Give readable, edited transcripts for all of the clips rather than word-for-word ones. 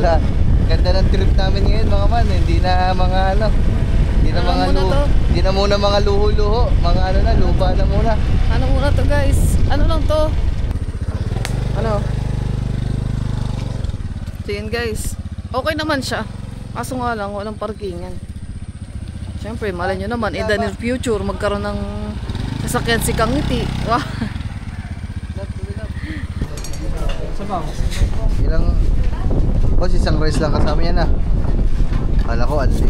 Ganda. Ganda ng trip namin ngayon mga man. Hindi na mga ano. Hindi na mga luho. Hindi na muna mga luho-luho. Mga ano na, lupa na muna. Ano muna to guys? Ano lang to? Ano? So yun guys. Okay naman siya. Kaso nga lang, walang parkingan. Siyempre, malay nyo naman, in the near future, magkaroon ng sasakyan si Kangiti. Ilang boss, isang rice lang kasama yan ah. Kala ko anli.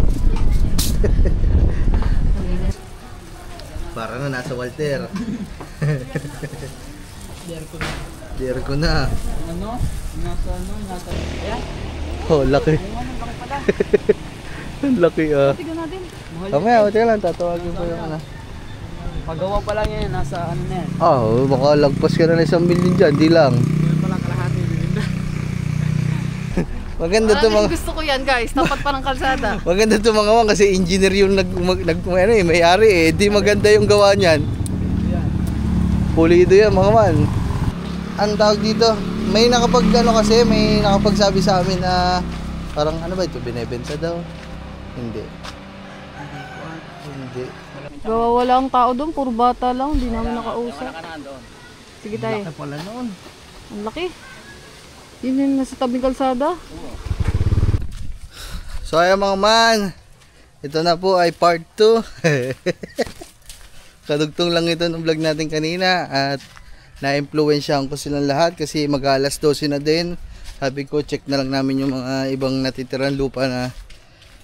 Para na nasa Walter. Dier ko na. Ano? Nasa ayan. Oh, laki. Ang laki ah. Tignan natin. Kamaya, teka lang, tatawagin ko yung ano. Pagawa pa lang yan, nasa ano na yan. Oh, baka lagpas ka na ng 1 million dyan, di lang. Yun pala kalahati din. Maganda to mga... Gusto ko yan guys, tapat pa ng kalsada. Maganda to mga man kasi engineer yung ano eh, may-ari eh. Di maganda yung gawa niyan. Pulido yan mga man. Ang tawag dito, may nakapag ano kasi, may nakapagsabi sa amin na parang ano ba ito, binebenta daw? Hindi. Hindi. Gawa wala ang tao doon, puro bata lang, hindi namin nakausap. Sige tayo. Laki pala noon. Ang laki. Yun yung nasa tabing kalsada. So ayan mga man, ito na po ay part 2. Kadugtong lang ito ng vlog natin kanina at na-influensyahan ko silang lahat kasi mag-alas 12 na din. Sabi ko check na lang namin yung mga ibang natitirang lupa na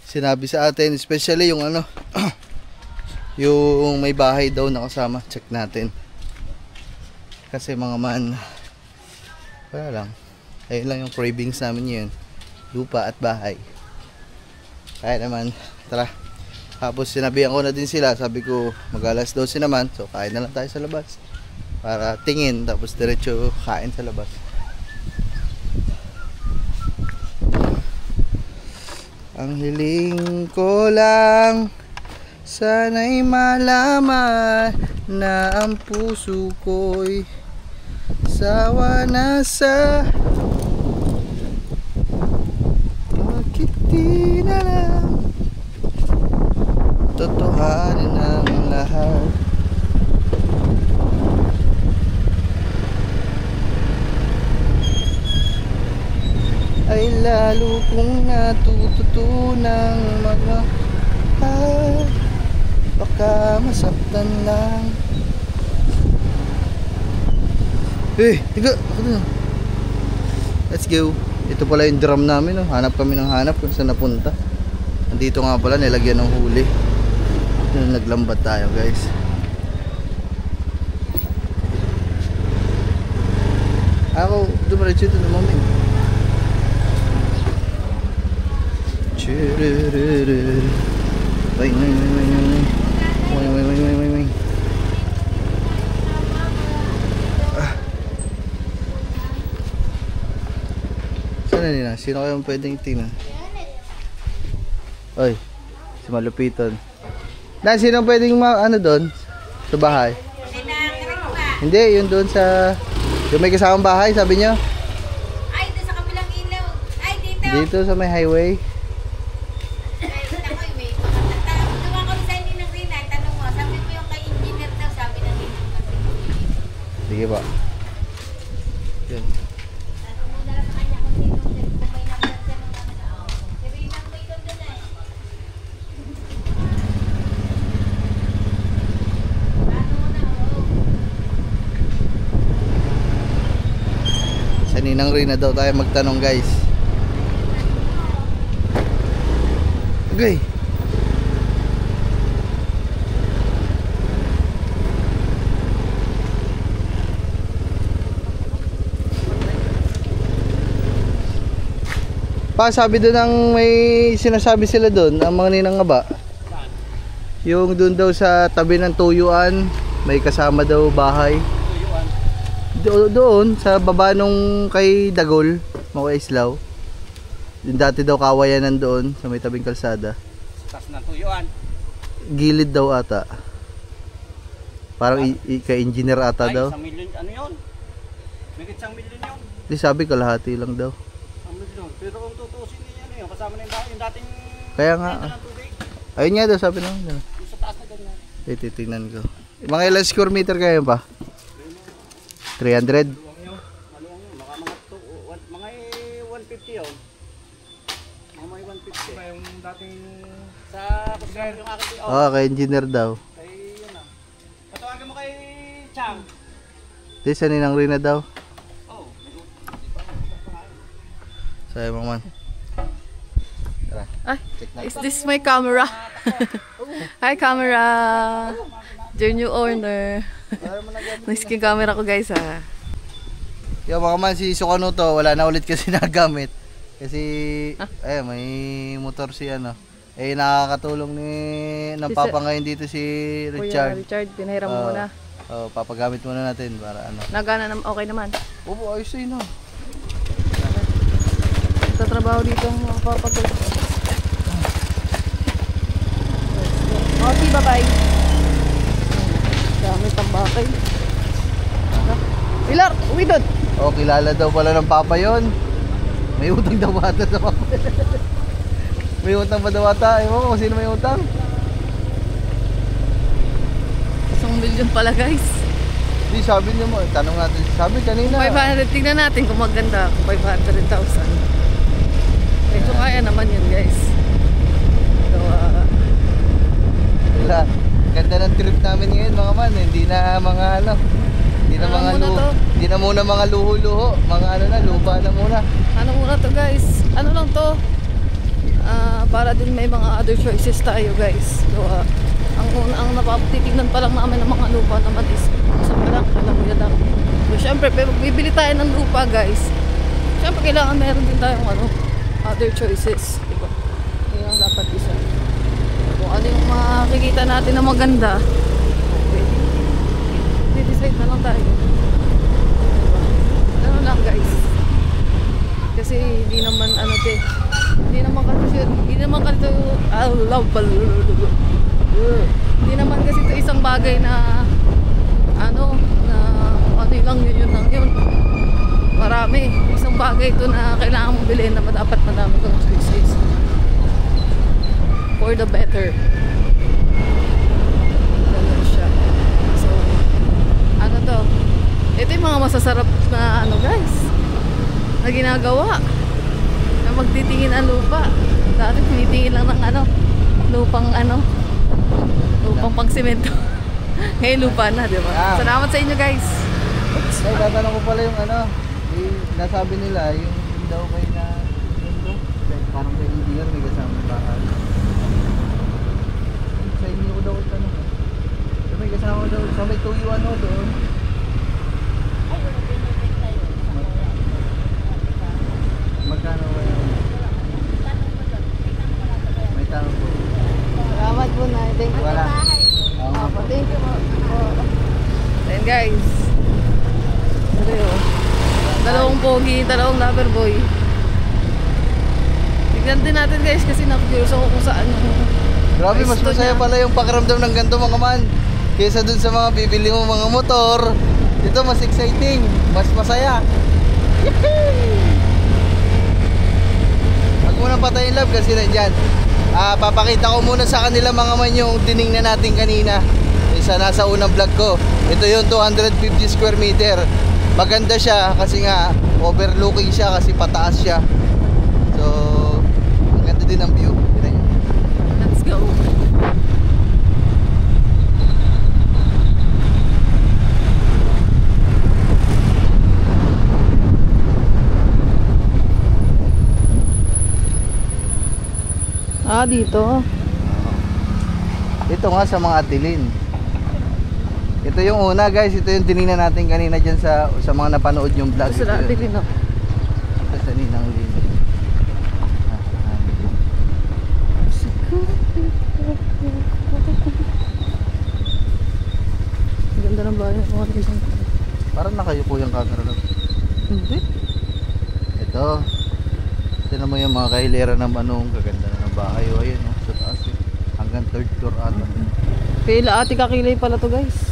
sinabi sa atin, especially yung ano yung may bahay daw na kasama, check natin. Kasi mga man, wala lang. Ayun lang yung cravings namin yun. Lupa at bahay. Kaya naman, tara. Tapos sinabihan ko na din sila. Sabi ko, mag-alas 12 naman. So, kain na lang tayo sa labas. Para tingin, tapos diretso kain sa labas. Ang hiling ko lang, sana'y malaman na ang puso ko'y sawa na sa bakit di na lang totohanin ang lahat. Ay lalo kong natututunang magmahal, baka masaktan lang. Tiga, let's go. Ito pala yung drum namin, no? Hanap kami ng hanap kung saan napunta. Nandito nga pala, nilagyan ng huli. Naglambat tayo guys. Ako, dumaretso ito na moment. Wait. Sana nila, sino kayong pwedeng tingnan? Oy, si Malupiton. Na, sino pwedeng ano doon? Sa bahay? Hindi, yun doon sa... Yung may kasamang bahay, sabi nyo? Ay, doon sa kabilang ilaw. Ay, dito. Dito sa may highway. Sige ba? Yan. Sa Ninang Rina daw tayo magtanong guys. Okay. Pa, sabi doon ang may sinasabi sila doon, ang mga ninang nga ba? Yung doon daw sa tabi ng tuyuan, may kasama daw bahay. Doon sa baba nung kay Dagol, mga Islaw. Yung dati daw kawayanan doon sa may tabing kalsada. Tas ng tuyuan. Gilid daw ata. Parang ka-engineer ata daw. Ay, 1 milyon, ano yun? May 1 milyon yun. Di sabi kalahati lang daw. 1 milyon doon. Pero kung tutusin niya ano yun, kasama na yung bahay, yung dating Kaya nga. ito ng tubig. Ayun nga daw, sabi naman. Yung sa taas na ganyan. Titignan ko. Mga ilang square meter kayo pa? 300? Maluwang yun. Baka mga 150 yun. Mga may 150. Ba yung dating sa kusinero yung akin. Oo, kay engineer daw. Kay yun ah. Patawagan mo kay Chang. Di, saninang rin na daw. Oh. Sayo mo man. Tara, Ay, check na. is this my camera? Hi camera! Your new owner. Nice yung camera ko guys ha. Yo, mga man, si Sukanuto, wala na ulit kasi nagamit. Kasi, may motor si ano. Nakakatulong ng papa ngayon dito si Kuya Richard. Richard, pinahiram mo muna. Papagamit muna natin para ano. Nagana okay naman. Oo, ayos ay no. Tatrabaho dito ang mga papatulong. Okay, bye-bye. Dami pang bakay. Pilar, uwi doon. Oh, kilala daw pala ng papa yon. May utang daw ata sa papa. May utang pa daw ata. Ewan ko kung sino may utang. 1 million pala guys. Di, sabi niya mo. Tanong natin. Sabi kanina. 500, tingnan natin kung maganda. 500,000. Medyo kaya naman yun guys. So, Wala. Ganda ng trip namin ngayon mga man. Hindi na mga ano. Hindi na Ano mga muna luho. to? Hindi na muna mga luho-luho. Mga ano na, lupa na muna. ano muna to guys? Ano lang to? Para din may mga other choices tayo guys. So, ang napatitignan pa lang namin ng mga lupa naman is sa palang kalamuya lang. So, syempre, bibili tayo ng lupa guys. Syempre, kailangan meron din tayong other choices. Diba? Yun ang dapat isa. Kung ano yung makikita natin na maganda, decide na lang tayo. Diba? Ano lang guys. Kasi hindi naman hindi naman kasi ito isang bagay na lang yun. Marami. Isang bagay ito na kailangan mong bilhin na dapat madami kang choices. For the better. Ganun siya. So, ito yung mga masasarap na guys, na ginagawa. Na magtitingin ang lupa. Dati tinitingin lang ng lupang pang semento. Ngayon lupa na, di ba? Salamat sa inyo guys. Ay, tatanong ko pala yung nasabi nila, yung daw kayo na parang may engineer, may kasama bahay. Sa inyo ko daw tanong. So, may kasama daw, so may tuyuan ho doon. Magkano ba yun? May tanong po. Salamat po na. Thank you. Wala. Thank you po. Then guys. Dalawang pogi, dalawang lover boy. Tignan din natin guys kasi napag-curious ako kung saan yung Grabe, mas pwesto masaya niya. pala yung pakiramdam ng ganito mga man. Kaysa dun sa mga bibili mo mga motor. Ito mas exciting, mas masaya. Huwag mo nang patayin love kasi nandyan. Papakita ko muna sa kanila mga man yung tiningnan natin kanina. Isa nasa unang vlog ko. Ito yung 250 square meter. Maganda siya kasi nga overlooking siya kasi pataas siya. So, maganda din ang view. Let's go. Dito. Ito nga sa mga atilin. Ito yung una guys, ito yung tinignan natin kanina dyan sa mga napanood yung vlog. Gusto na atin no? Ito sa Ninang Lin. Ganda ng bahay ng mga isang. Parang nakayuko yung camera lang. Hindi. Ito. Tignan mo yung mga kahilera ng gaganda na ng bahay. O ayun, sa taas eh. Hanggang third floor ata. Kila ate kakilay pala to guys.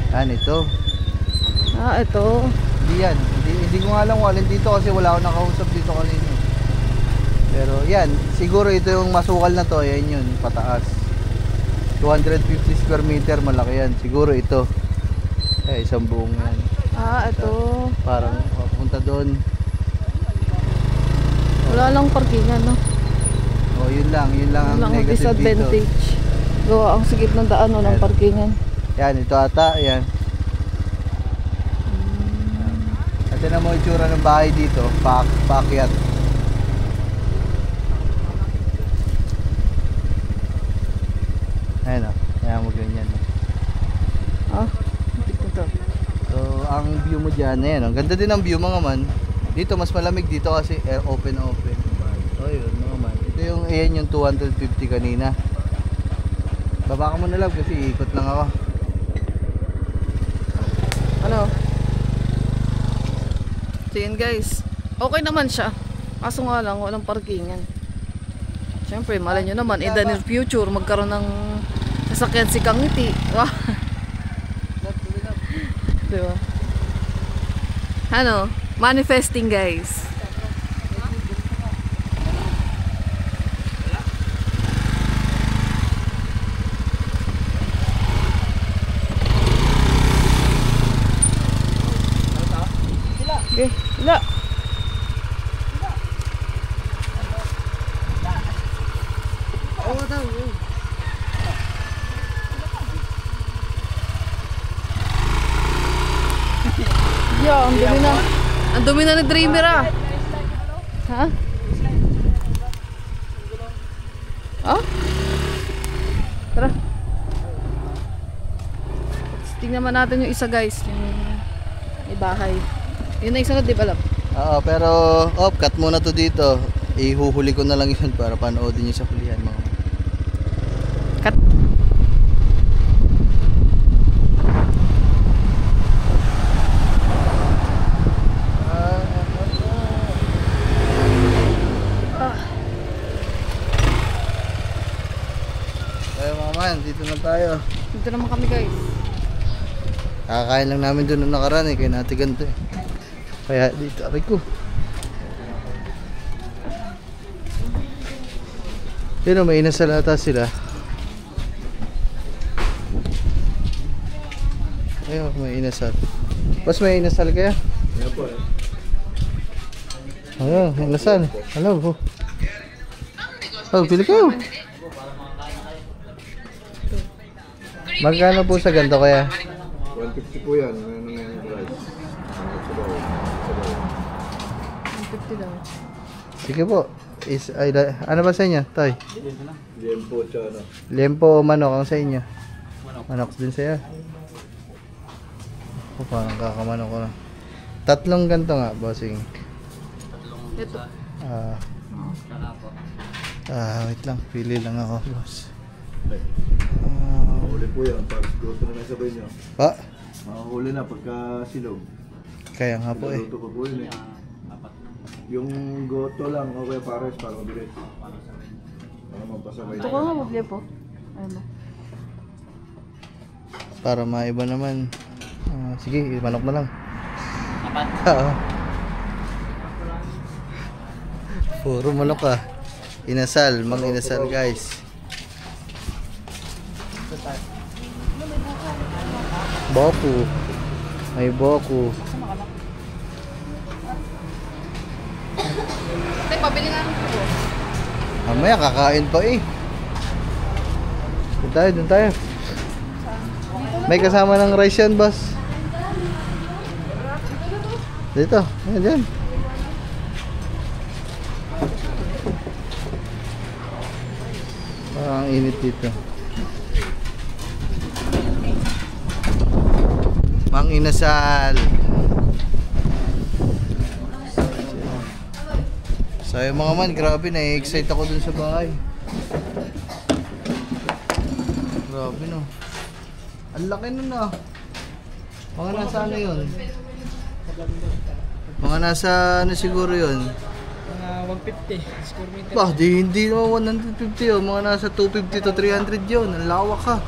Yan ito. ito. Hindi yan. Hindi ko nga alam kung alin dito kasi wala akong nakausap dito kanina. Pero yan, siguro ito yung masukal na to. Yan yun, pataas. 250 square meter, malaki yan. Siguro ito. Isang buong yan. Ito. Parang papunta doon. Wala lang parkingan, no? Yun lang ang Walang negative disadvantage. dito. Gawa ang sigit ng daan, no, ng Ayan. parkingan. Yan, ito ata, yan. At yun ang mga itsura ng bahay dito, paakyat. Ayan o, kaya mo ganyan. Ito. So, ang view mo dyan, ayan, ang ganda din ang view mga man. Dito, mas malamig dito kasi air open. So, yun mga man. Ito yung, ayan yung 250 kanina. Baba ka muna lang kasi ikot lang ako. Ano? So yun guys, okay naman siya. Kaso nga lang, walang parkingan. Siyempre, malay nyo naman, in the near future, magkaroon ng sasakyan si Kangiti. Diba? Ano? Manifesting guys. Okay, wala. Yeah, ang dumi na. Ang dumi na ni Dreamer ah. Ha? Tara. Tingnan naman natin yung isa guys. Yung bahay. Yun na isunod, di ba lang? Oo, pero cut muna to dito. Ihuhuli ko na lang yun para panoodin nyo sa hulihan mga. Cut. Kaya mga man, dito na tayo. Dito naman kami guys. Kakakain lang namin doon nung nakaraan kaya natigan to eh. Kaya dito, aray ko. Yun o, may inasal ata sila. Ayun, may inasal. Boss, may inasal kaya? Ayun, inasal. Hello. Pili kayo. Magkano po sa ganito kaya? 150 po yan. Ano nga yung price? Sabaw. 150 daw. Sige po. Ano ba sa inyo, Toy? Liempo siya, ano? Lempo o manok ang sa inyo? Manok din sa'yo. Ako parang kakamanok ko na. 3 ganito nga, bossing. Ito. Wait lang. Pili lang ako, boss. Mahuli po yan. Pag gusto na nasabay nyo. Pa? Mahuli na pagka silog. Kaya nga po eh. Luto pa po yun eh. Yung goto lang, okay pares para mabilis. Para magpasabay. Ito ko nga, mabli po. Ayun ba? Para maiba naman. Sige, manok na lang. Apat. Oo. Puro manok ah. Inasal, mang inasal guys. Boku. May boku. Tay, pabili nga ng po. Mamaya kakain pa eh. Doon tayo. May kasama ng rice yan, boss. Dito, ayan dyan. Parang init dito. Mang inasal. So yung mga man, grabe na-excite ako dun sa bahay. Grabe no. Ang laki nun ah. Mga nasa ano yun? Mga nasa ano siguro yun? Mga 150 square meter. Bah, hindi naman 150 oh. Mga nasa 250 to 300 yun. Ang lawak ka.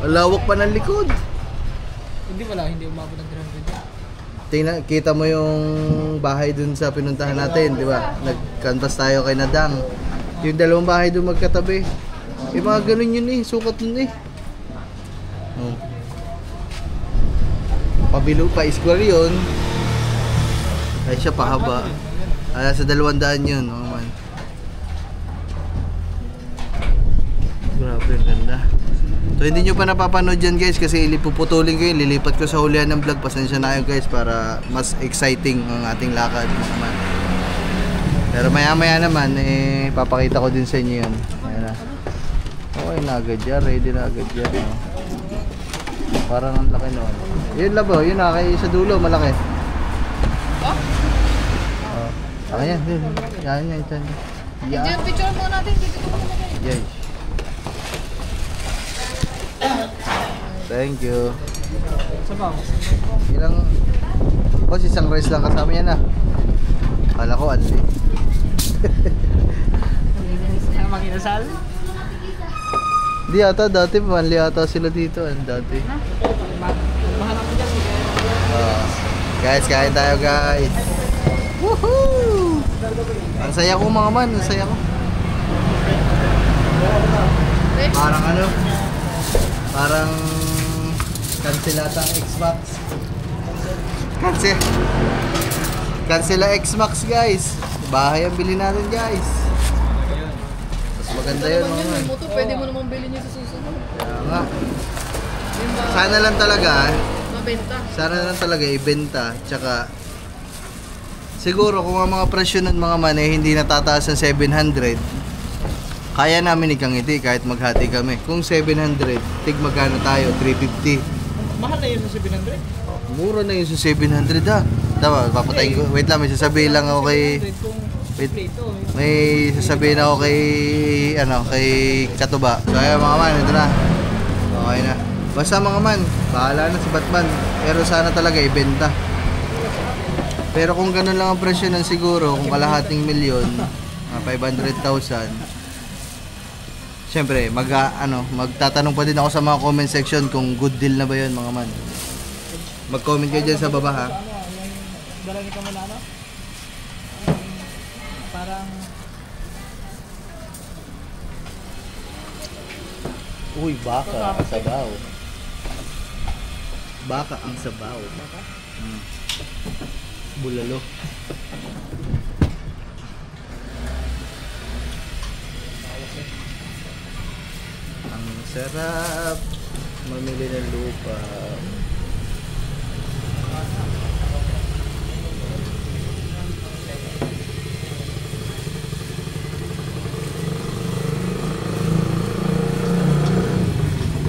Ang lawak pa ng likod. Hindi umabot ng 300. kita mo yung bahay dun sa pinuntahan natin, di ba? Nag-canvas tayo kay Nadang. Yung dalawang bahay dun magkatabi. Mga ganun yun eh, sukat nun eh. Oh. Pabilo pa square yun. Ay siya pahaba. Ay sa 200 yun, oh man. Grabe, ang ganda. So hindi nyo pa napapanood yan guys kasi puputulin ko yun, lilipat ko sa hulihan ng vlog. Pasensya na kayo guys para mas exciting ang ating lakad naman. Pero maya maya naman papakita ko din sa inyo yun. Ayan na. Okay na agad yan, ready na agad yan. Oh. Parang ang laki noon. Yun labo, yun na kay sa dulo, malaki. Oh. Ayan, yun. Yan. Diyan, picture mo natin. Dito ko muna kayo. Yes. Thank you. Ilang... Boss, isang rice lang kasama yan ah. Kala ko, anli. Mag-inasal? Di ata, dati manli ata sila dito. Dati. Guys, kain tayo guys. Woohoo! Ang saya ko mga man, ang saya ko. Parang ano? Parang kanselatang Xbox. Cancela Xbox guys. Bahay ang bili natin guys. Mas maganda yun mga man. Yung motor, pwede mo namang bilhin niya sa susunod. Kaya nga. Yung ba, Sana lang talaga. mabenta. Sana lang talaga ibenta. Tsaka siguro kung ang mga presyo ng mga man hindi natataas ng 700, kaya namin ikangiti kahit maghati kami. Kung 700, tig magkano tayo? 350. Mahal na yun sa 700? Mura na yun sa 700 ha. Tama, papatayin ko. Wait lang, may sasabihin lang ako kay... Wait, may sasabihin ako kay... kay Katuba. So ayun mga man, ito na. Okay na. Basta mga man, bahala na si Batman. Pero sana talaga ibenta. Pero kung ganun lang ang presyo ng siguro, kung kalahating milyon, 500,000, siyempre, magtatanong pa din ako sa mga comment section kung good deal na ba yun mga man. Mag-comment kayo dyan sa baba ha. Dala niyo ka muna ano? Parang... Uy, baka ang sabaw. Baka ang sabaw. Bulalo. Ang sarap mamili ng lupa.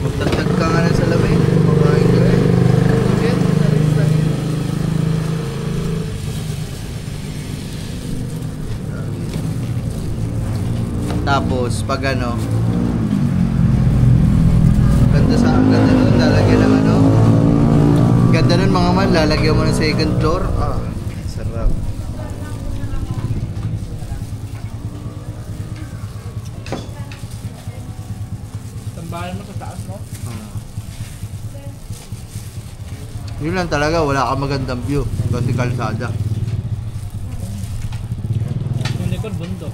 Magdagdag ka nga ng salamin. Makain ka eh. Tapos pag ganda nun, lalagyan ng ganda nun mga man, lalagyan mo ng second floor. Sarap. Tambahan mo sa taas mo? Yun lang talaga, wala ka magandang view kasi kalsada. Yung likod, bundok.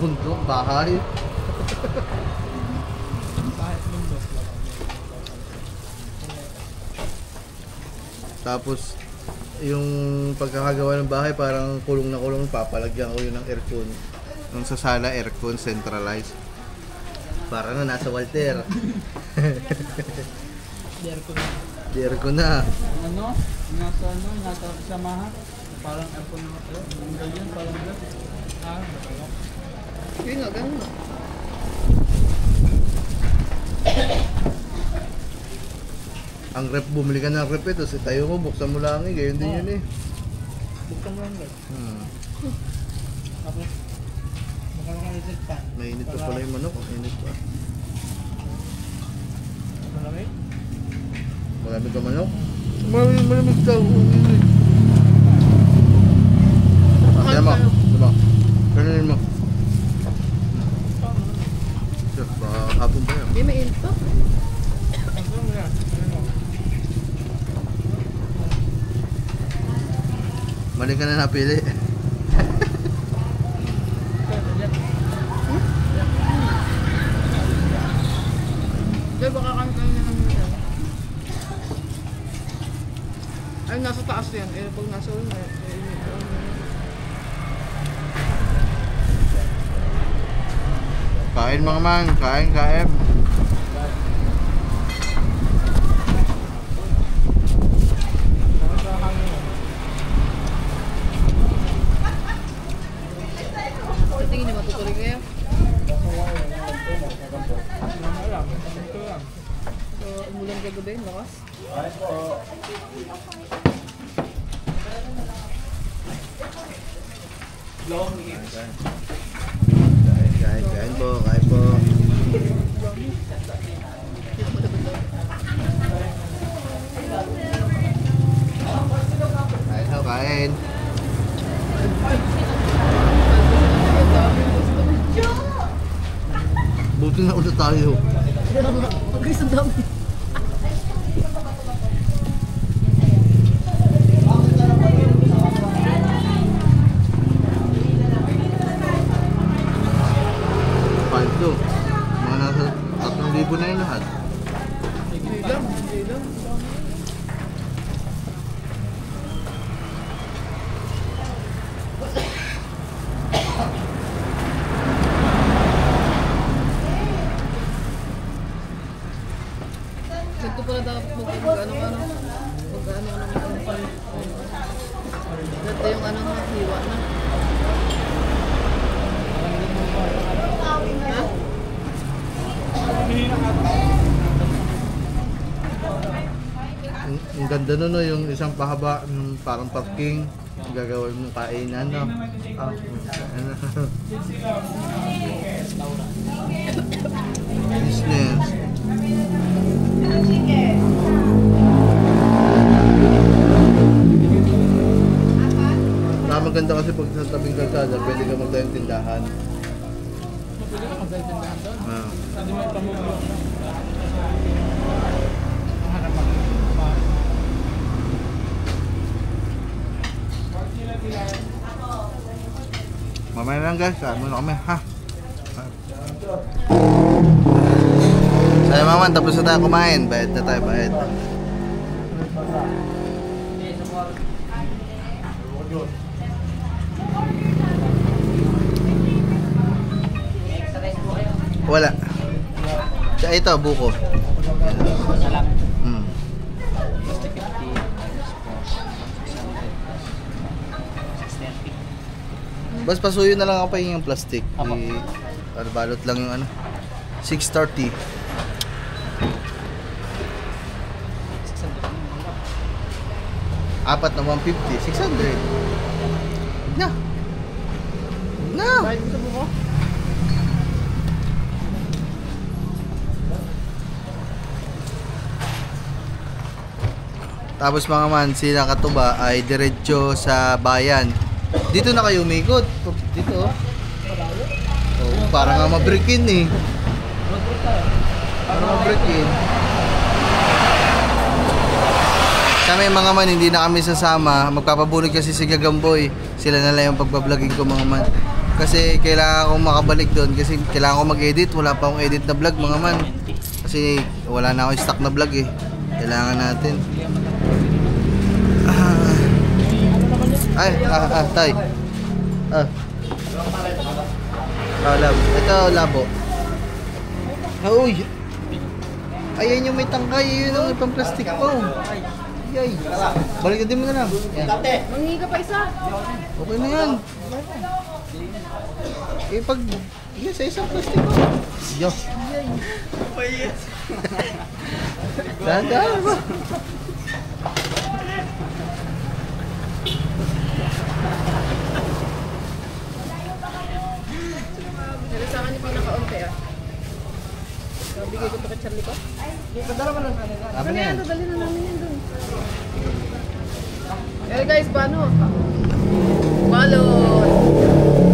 Bundok, bahay. Kahit bundok. Tapos yung pagkakagawa ng bahay parang kulong na kulong, papalagyan ko yun ng aircon. Yung sa sala, aircon centralized. Para na nasa Walter. Aircon. Di aircon na. Nasa samahan. Parang aircon na ito. Ang ganyan, parang ganyan. Yun nga, ganun nga. Ang rep, bumili ka ng rep ito, tayo mo, buksan mo lang gayon din yun eh. Buksan mo lang guys. Tapos, magkano ka isip pan? Mainit pa pala yung manok, mainit pa. Malamig? Malamig ka manok? Malamig ka, mainit. Kaya mo, diba? Kanunin mo. Hapon pa yan. Hindi, mainit pa. Mali ka na napili. Hindi, baka kami na namin yan. Ay, nasa taas yan. Eh, pag nasa ulo, Kain mga man, kain. sa tingin niyo matutuloy kayo? So, umulan kagabi, lakas. Kain po. Kain. Buti na ulit tayo. Pag-guys, ang dami. Paldo. Mga nasa 3,000 na yung lahat. Hindi lang. Ganito pala dapat mag-ano ka naman. Dito yung ano na, hiwa na. Ha? Ang ganda nun, no, yung isang pahaba, parang parking. Gagawin mong kainan, no? Business. Maganda kasi pag sa tabing kalsada, pwede ka magtayong tindahan. Pwede ka magtayong tindahan doon? Pwede magpamulong. Mamaya lang guys, muna kami, ha? Saya maman, tapos na tayo kumain. Bayad na tayo, bayad. Wala. Siya ito, buko. Bas pasuyo na lang ako pa yung plastic. Balot lang yung ano. 630. Apat na 150, 600. Na. Bayad mo sa buko? Tapos mga man, sila Katuba ay diretso sa bayan. Dito na kayo umikot. Dito oh. Oh, parang nga mabreakin eh. Parang mabreakin. Kami mga man, hindi na kami sasama. Magpapabunog kasi si Gagamboy. Sila na lang yung pagbablogin ko mga man. Kasi kailangan akong makabalik doon. Kasi kailangan ko mag-edit. Wala pa akong edit na vlog mga man. Kasi wala na akong stock na vlog eh. Kailangan natin. Tay. Labo. Ito, labo. Uy! Ayan yung may tangkay. Yun yung pang plastic po. Yay! Balik din mo na lang. Yan. Mangingi ka pa isa. Okay na yan. Eh, pag... Yes, sa isang plastic po. Yo! Dahan-dahan ba? Pero sa akin yung pang naka-onte ah. Bigay ko ito kay Charlie ko. Apa na yan? Dali na namin yan doon. Eh guys, paano? Balon!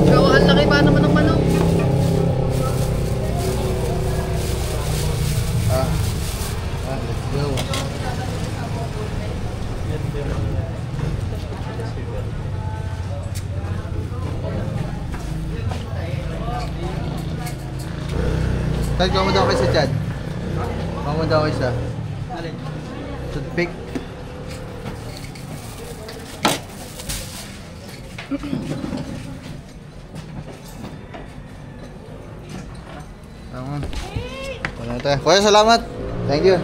Gawaan laki pa naman ng manok. Let's go. Tad, kuha mo daw kayo sa Chad. Kuha mo daw kayo sa toothpick. Tama. Wala na tayo. Kuya, salamat. Thank you.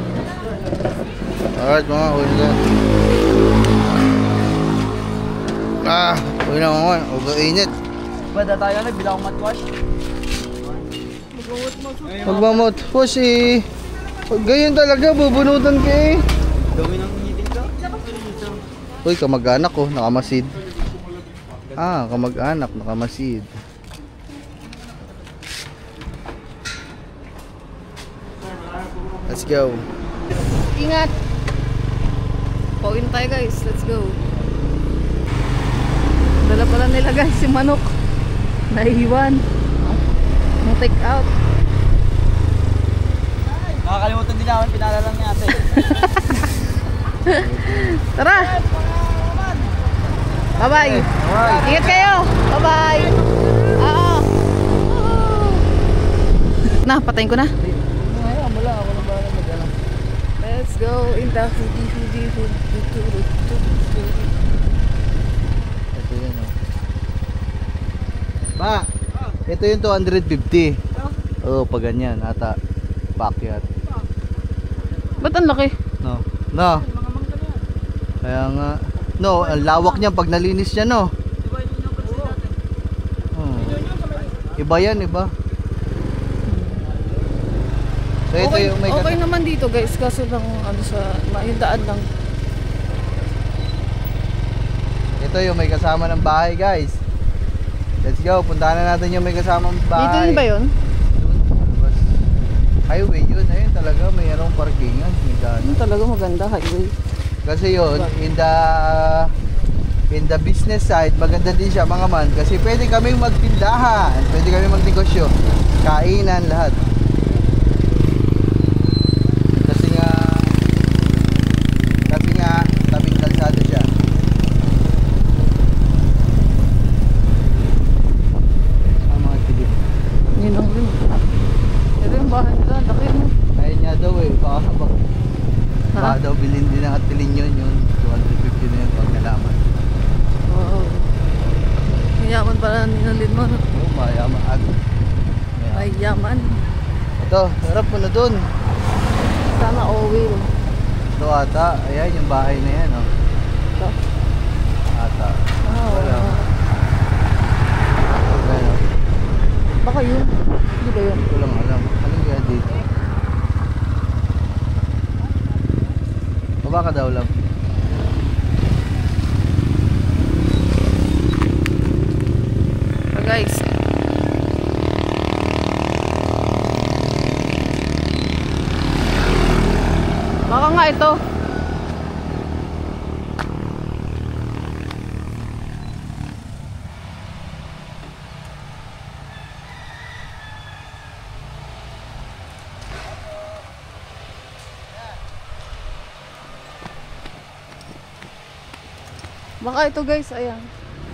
Alright mga, uwi na tayo. Uwi na mga, huwag init. Bada tayo na, bilang akong matwash. Magmamot po si... Ganyan talaga, bubunutan ka eh. Gawin ang meeting ka. Uy, kamag-anak ko, nakamasid. Kamag-anak, nakamasid. Let's go. Ingat! Pauwi na tayo guys, let's go. Dala pala nila guys si manok. Naiiwan. Ang take out. Nakakalimutan din namin, pinala lang ni ate. Tara! Bye-bye! Ingat kayo! Bye-bye! Oo! Na, patayin ko na. Let's go in the hoodie. Ito yun, oh. Ba, ito yung 250. Oo, pag ganyan, ata. Pakyat. Ba't ang laki? No. No. Kaya nga. No, ang lawak niya pag nalinis niya, no. Iba yan, iba. So ito Okay, yung may okay naman dito guys, kaso lang ano sa yung daan lang. Ito yung may kasama ng bahay, guys. Let's go, puntahan na natin yung may kasamang Dito bahay. din ba yun? Labas. Highway yun, ayun talaga, mayroong parkingan. May daan. Yun talaga maganda, highway. Kasi yun, in the business side, maganda din siya mga man. Kasi pwede kaming magtindahan, pwede kaming magnegosyo. Kainan, lahat. Kasi nga, tabing kalsada siya. Ang mga kilip. Yun ang rin. Pero yung bahay nila, laki mo. Kaya niya daw eh, baka daw bilhin din ng atilin yun, 250 na yun pag nalaman. Oo. Mayaman pala ninalin mo. Oo, mayaman. Mayaman. Ito, harap mo na dun. Sana all-wheel. Ito ata, ayan yung bahay na yan, oh. Ito. Ata. Ah, Wala. Ayan, oh. baka yun. Hindi ba yun? Ko lang alam. Anong yan dito? Baba ka daw lang. So guys. Baka nga ito. Baka ito guys, ayan.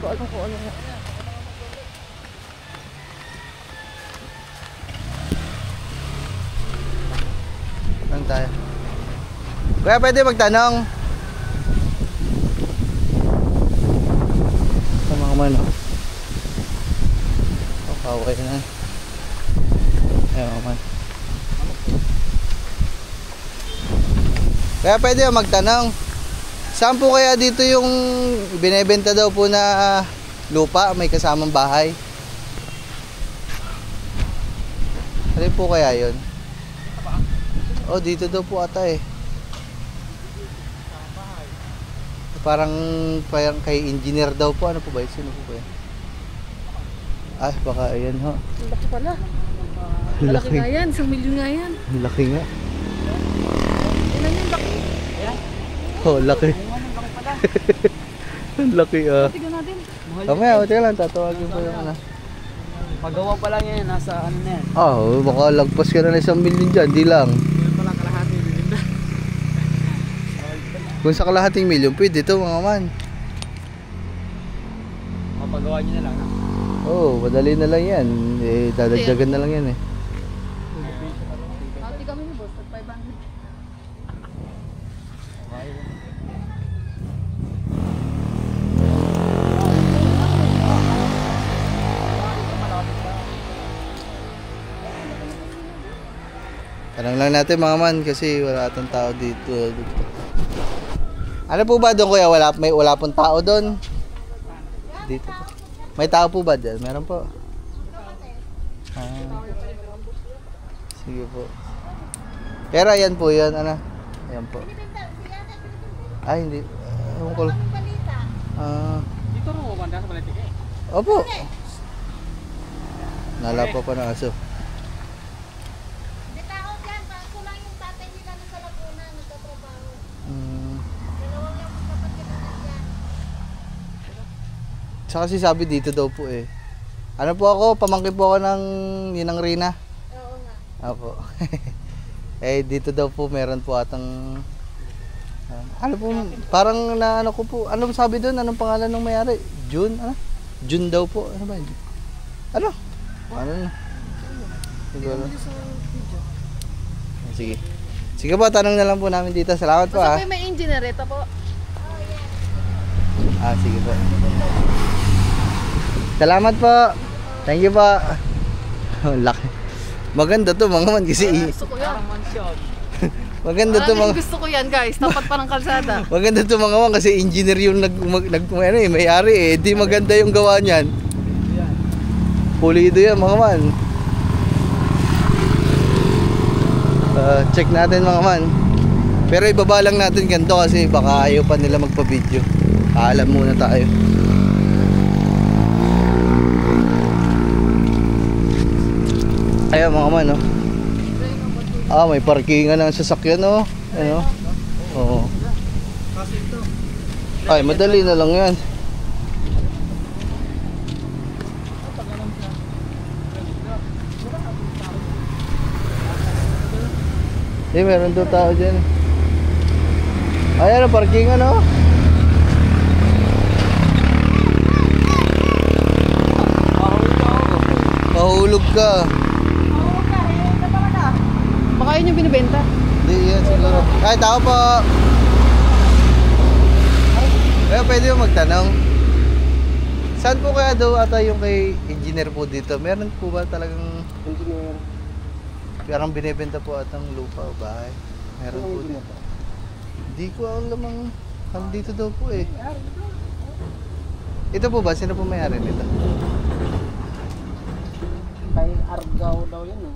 Kung ano nga. Saan tayo? Kuya, pwede magtanong? Sa mga man, oh. Kaway na. Ayan, mga man. Kaya pwede magtanong? Saan po kaya dito yung binebenta daw po na lupa, may kasamang bahay? Ano po kaya yun? Oh, dito daw po ata eh. Parang kay engineer daw po. Ano po ba yun? Sino po ba yun? Ah, baka ayan ho. Laki pala. Malaki nga yan. 1 milyon nga yan. Laki nga. Ilan yung laki? Oh, laki. Laki ah. Tignan natin. Kamaya, teka lang, tatawagin ko yung ano. Pagawa pa lang yan, nasa ano na yan. Oh, baka lagpas ka na ng 1 milyon dyan, di lang. Pala kalahati din na. Kung sa kalahating milyon, pwede ito mga man. Mapagawa nyo na lang. Oh, madali na lang yan. Eh, dadagdagan na lang yan eh. Lang natin mga man kasi wala atang tao dito. Ano po ba doon kuya? Wala pong tao doon. Dito po. May tao po ba dyan? Meron po. Sige po. Pero ayan po yun. Ano? Ayan po. Ay hindi. Ewan ko. Dito rin mo banda sa Balitik eh. Opo. Nalapa pa ng aso. May tao dyan, kulang yung tatay nila sa Laguna, nagtatrabaho. Dalawang yung kapatid na dyan. Tsaka si sabi dito daw po eh. Ano po ako? Pamangkin po ako ng Ninang Rina. Oo nga. Opo. Eh dito daw po meron po atang ano po, parang na ano ko po. Anong sabi doon? Anong pangalan ng may-ari? June? Ano? June daw po. Ano ba yun? Ano? Ano na? Siguro. Sige. Sige po, tanong na lang po namin dito. Salamat po Basta ah. po may engineer, ito po. Sige po. Salamat po. Thank you po. Laki. Maganda to mga man kasi Gusto ko yan. maganda to mga Gusto ko yan guys, tapat pa ng kalsada. maganda to mga man kasi engineer yung may-ari eh. Di maganda yung gawa niyan. Pulido yan mga man. Check natin mga man. Pero ibaba lang natin ganito kasi baka ayaw pa nila magpa-video. Paalam muna tayo. Ayan mga man, no? May parkingan ng sasakyan, no? Ano? Oo. Ay, madali na lang yan. Meron doon tao dyan. Ayan, parkingan, no? Mahulog ka. Baka yun yung binibenta. Hindi yan siguro. Ay, tao po. Kaya pwede yung magtanong. Saan po kaya daw ata yung kay engineer po dito? Meron po ba talagang Engineer. parang binibenta po atang lupa o bahay? Meron po dito. Hindi ko alam ang dito daw po eh. Ito po ba? Sino po may-ari nito? Kay Argao daw yun eh.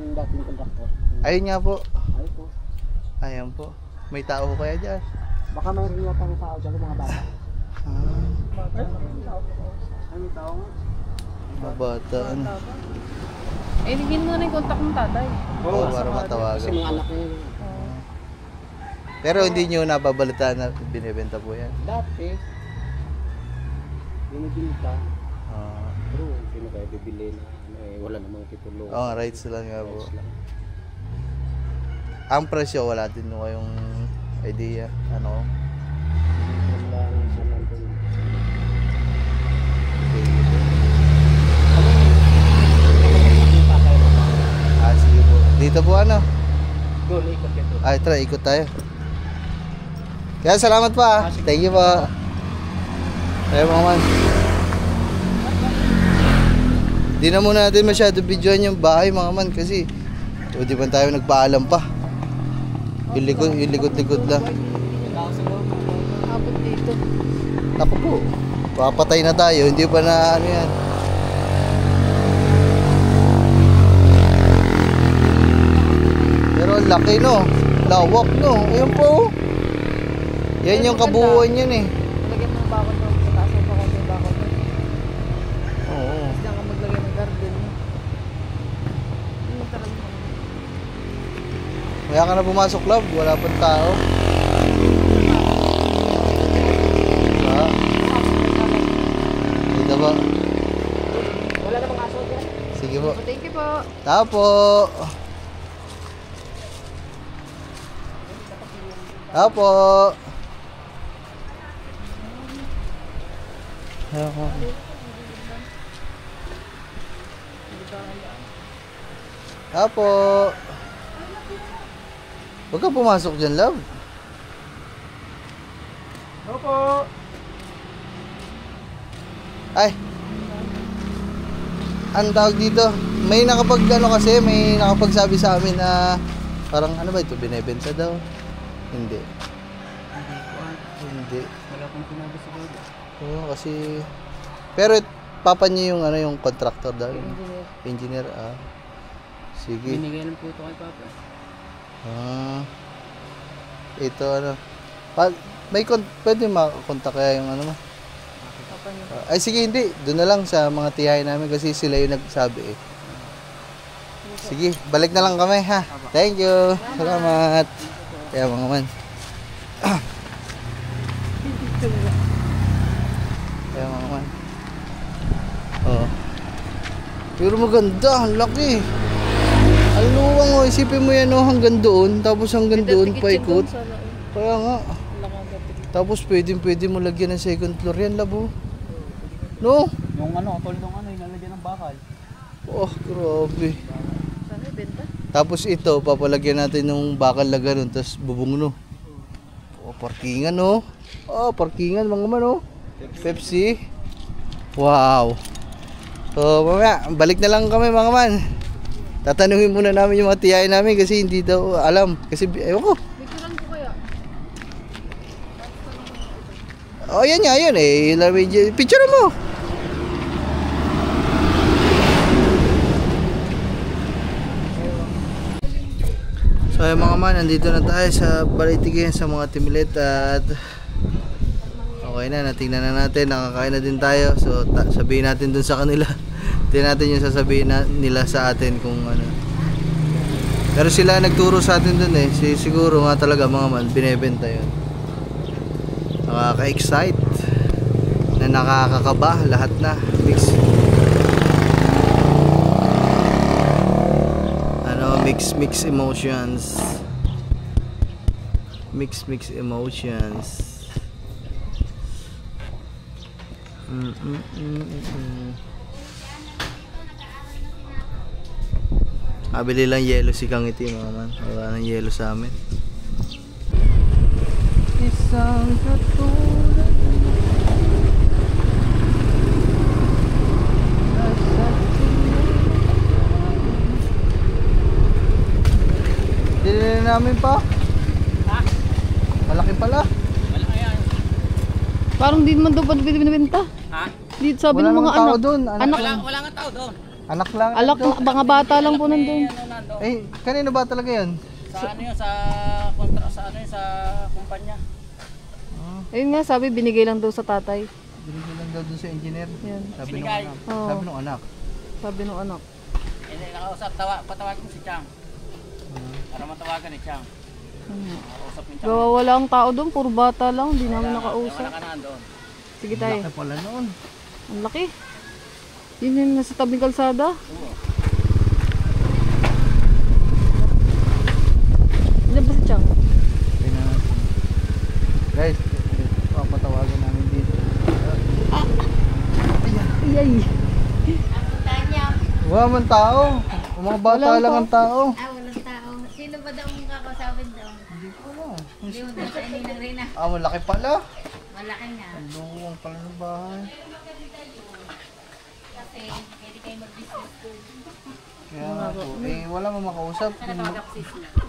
Yung dating conductor. Ayun nga po. Ay po. Ayan po. May tao ko kaya dyan? Baka mayroon yata ng tao dyan, mga bata. Ay, may tao nga. Mga bata. Ano? Hingin mo na yung contact ng tatay. Oo, para Kasi matawagan. mga anak niya yun. Pero hindi nyo nababalitaan na binibenta po yan. Dati, binibinta. Ah. Pero sino kaya bibili na wala namang titulo. Rights lang nga po. Rights lang. Ang presyo, wala din mo kayong idea. Ano? Wala rin siya nandun. Sige po. Dito po ano? Doon, ikot ito. Tara, ikot tayo. Kaya salamat pa. Thank you po. Tayo mga man. Di na muna natin masyado videoan yung bahay mga man kasi di ba tayo nagpaalam pa. Yung likod-likod lang. Abot dito. Ako po. Papatay na tayo. Hindi pa na ano yan. Pero ang laki no. Lawak no. Ayun po. Yan yung kabuuan yan eh. Lagyan mo ng bakod doon. Pataas mo pa konti yung bakod doon. Oo. Diyan ka maglagay ng garden mo. Ano talaga? Kaya ka na pumasok, love. Wala pang tao. Dito ba? Wala namang aso dyan. Sige po. Thank you po. Tapo. Tapo. Tapo. Huwag ka pumasok dyan, love. Opo. Ay. Ang tawag dito, may nakapagsabi sa amin na Parang ano ba ito? Binebenta daw? Hindi. Hindi. Wala pong sinabi sa bago. Oo, kasi... Pero papa niya yung ano yung contractor daw. Engineer. Sige. Binigay lang po ito kay Papa. Ito ano. Pwede makakontak kaya yung ano mo? Papa niyo. Ay sige, hindi. Doon na lang sa mga tiyahin namin kasi sila yung nagsabi eh. Sige, balik na lang kami ha. Thank you. Salamat. Kaya mga man. Kaya mga man. Oh. Pero maganda, ang laki. Ang luwang oh, isipin mo yan oh, hanggang doon, tapos hanggang doon paikot. Kaya nga. Tapos pwede mo lagyan ng second floor yan, labo. No? Yung ano, tol nung ano, inalagyan ng bakal. Oh, grabe. Sana benta. Tapos ito, papalagyan natin ng bakal na ganun, tapos bubong no. Oh, parkingan no. Oh, parkingan mga man oh. Pepsi. Wow. So, mamaya, balik na lang kami mga man. Tatanungin muna namin yung mga tiyahin namin kasi hindi daw alam. Kasi, ewan ko. Picturean ko kaya. Oh, yan nga, yun eh. Picture mo. So, ayun mga man, nandito na tayo sa Balitigan sa mga timilit at okay na, natingnan na natin, nakakain na din tayo. So, sabihin natin dun sa kanila. Tingnan natin yung sasabihin nila sa atin kung ano. Pero sila nagturo sa atin dun eh. Siguro nga talaga mga man, binebenta yun. Nakaka-excite na nakakakaba, lahat na mix emotions. Mix emotions. Bili lang yelo si Kang Iti mga man. Wala nang yelo sa amin. Isang katulad dinili namin pa. Ha? Malaki pala. Malaki yan. Parang di naman daw pa binibenta. Ha? Dito sabi Wala ng mga namang tao anak. doon. Anak. Wala nga tao doon. Anak lang. Alak, mga bata lang po nandun. Eh, kanino ba talaga yun? Sa ano yun, sa kontra, sa ano yun, sa kumpanya. Ayun nga, sabi binigay lang daw sa tatay. Binigyan lang daw dun sa engineer. Yan. Sabi nung Binigay. anak. Oo. Sabi nung anak. Sabi ng anak. Hindi, nakausap, patawagin mo si Chang. Para matawagan ni Chang. Nakausap ni Chang. Gawa wala ang tao doon, puro bata lang, di namin nakausap. Wala ka na doon. Sige tayo. Laki pala noon. Ang laki. Yun yung nasa tabing kalsada. Ilan ba si Chang? Tingnan natin. Guys, papatawagan namin dito. Iyay. Wala man tao. Mga bata Walang lang ang tao. Walang tao. Sino ba daw ang kakasabit daw? Hindi mo daw sa ininang rin ah. Malaki pala. Malaki nga. Ang luwang pala ng bahay. Kasi pwede kayo mag-business doon. Kaya nga po, wala mo makausap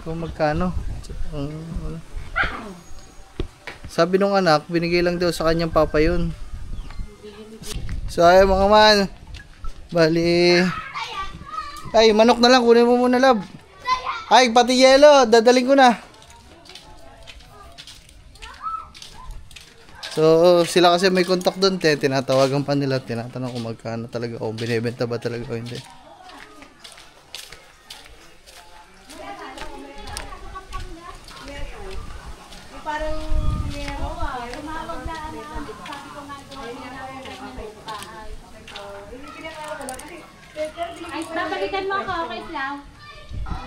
kung magkano. Wala. Sabi nung anak, binigay lang daw sa kanyang papa yun. So ay mga man, bali, ay manok na lang, kunin mo muna lab. Ay pati yelo, dadaling ko na. So sila kasi may contact doon, tinatawagan pa nila, tinatanong kung magkano talaga o binebenta ba talaga o hindi. Ay, babalikan mo ako, okay lang?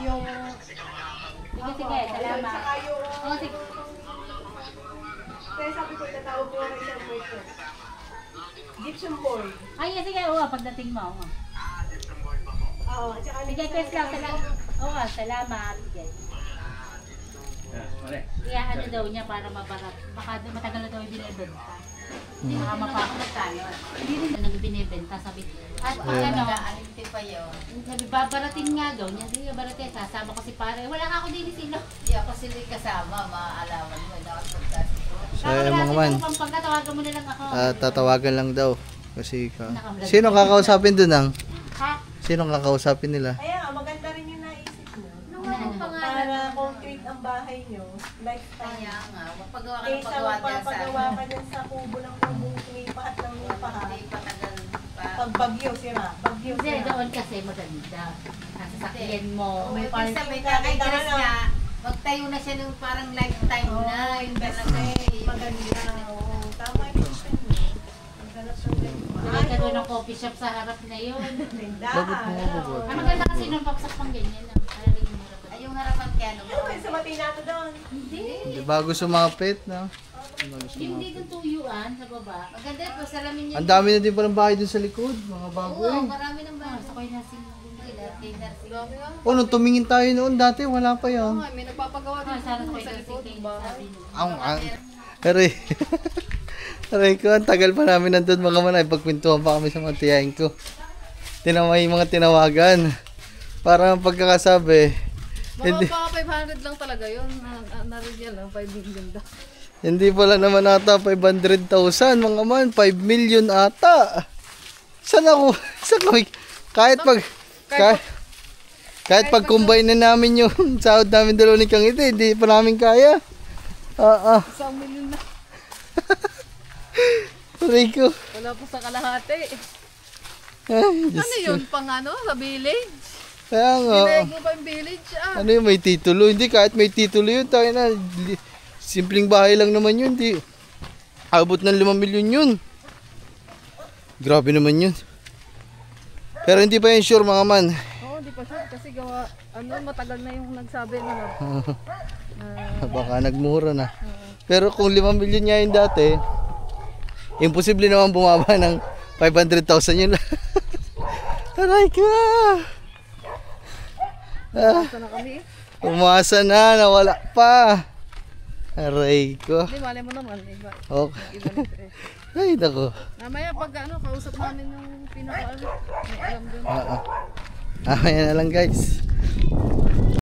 Yung... Sige, salamat. Oo, sige. Kaya sabi ko, tatawag ko ang isang person. Gypsum boy. Ay, sige, oo, pagdating mo. Oo, at saka Sige, Chris lang, salamat. Oo, salamat. Sige. Kaya ano daw niya para mabarat. Baka matagal na daw yung binibenta. Hindi baka mapapag tayo. Hindi rin na binibenta. Sabi, at pag ano, pa yun. Sabi, babaratin nga daw niya. Sige, baratin. Sasama ko si pare. Wala nga ako din sino. Hindi ako sila kasama. Maalaman mo. So mga man, Pagkatawagan mo na lang ako. tatawagan lang daw. Kasi sino kakausapin dun ang? Ha? Sino kakausapin nila? Kaya nga, maganda rin yung naisip mo. Ano pangalan? Para concrete ang bahay nyo, lifetime. Kaya nga, magpagawa ka ng Kaysa pagawa dyan sa magpapagawa ka dyan sa kubo ng kubong tumipa at ng lupa ha. Hindi patagal pa. Pag bagyo sira, bagyo Hindi, sira. doon kasi maganda. Nasa sakyan mo. May May parking parking ka, may ka. dala. Nga, magtayo na siya ng parang lifetime na. Yung talaga eh. Maganda. Oo, tama yung question mo. Ang ganap ng ganito. Hindi ka doon ng coffee shop sa harap na yun. Bakit mo mababot? Ang maganda kasi nung paksak pang ganyan. Ay, yung harapan kaya nung Ano ba sa matinato doon? Hindi. Hindi bago sumapit, no? Yung dito tuyuan sa baba. Maganda po, salamin niya. Ang dami na din palang bahay dun sa likod, mga bago Oo, eh. marami ng bahay. Sa ko'y nasing nursing. O, nung tumingin tayo noon dati, wala pa yan. Ay, may nagpapagawa din Sana sa ko'y likod nursing ng bahay. Ang. Aray. Aray ko, ang tagal pa namin nandun mga manay. Pagpintuhan pa kami sa mga tiyahin ko. May mga tinawagan. Para ang pagkakasabi. Hindi, Mga 500 lang talaga yun. Narinig lang, 5 million daw. hindi pala naman ata 500,000 mga man. 5 million ata. Saan ako? Saan kami? Kahit pag combine na namin yung sahod namin dalawa ni Kang Ite, hindi pa namin kaya. Isang million na. Rico. Wala po sa kalahati. Ay, Diyos Ano ko. yun? Pang ano? Sa village? Kaya nga. Dinayag mo pa yung village Ano yun, may titulo? Hindi, kahit may titulo yun, tayo na. Simpleng bahay lang naman yun, di. Abot ng 5 milyon yun. Grabe naman yun. Pero hindi pa yun sure mga man. Oo, di pa sure. Kasi gawa, matagal na yung nagsabi na Baka nagmura na. Pero kung 5 milyon nga yun dati, imposible naman bumaba ng 500,000 yun. Aray ka! Basta na kami. Umasa na, nawala pa. Aray ko. Hindi, malay mo naman. Iba Okay. na tres. Ay, nako. Mamaya pag kausap namin yung pinaka may alam dun. Ayan na lang guys.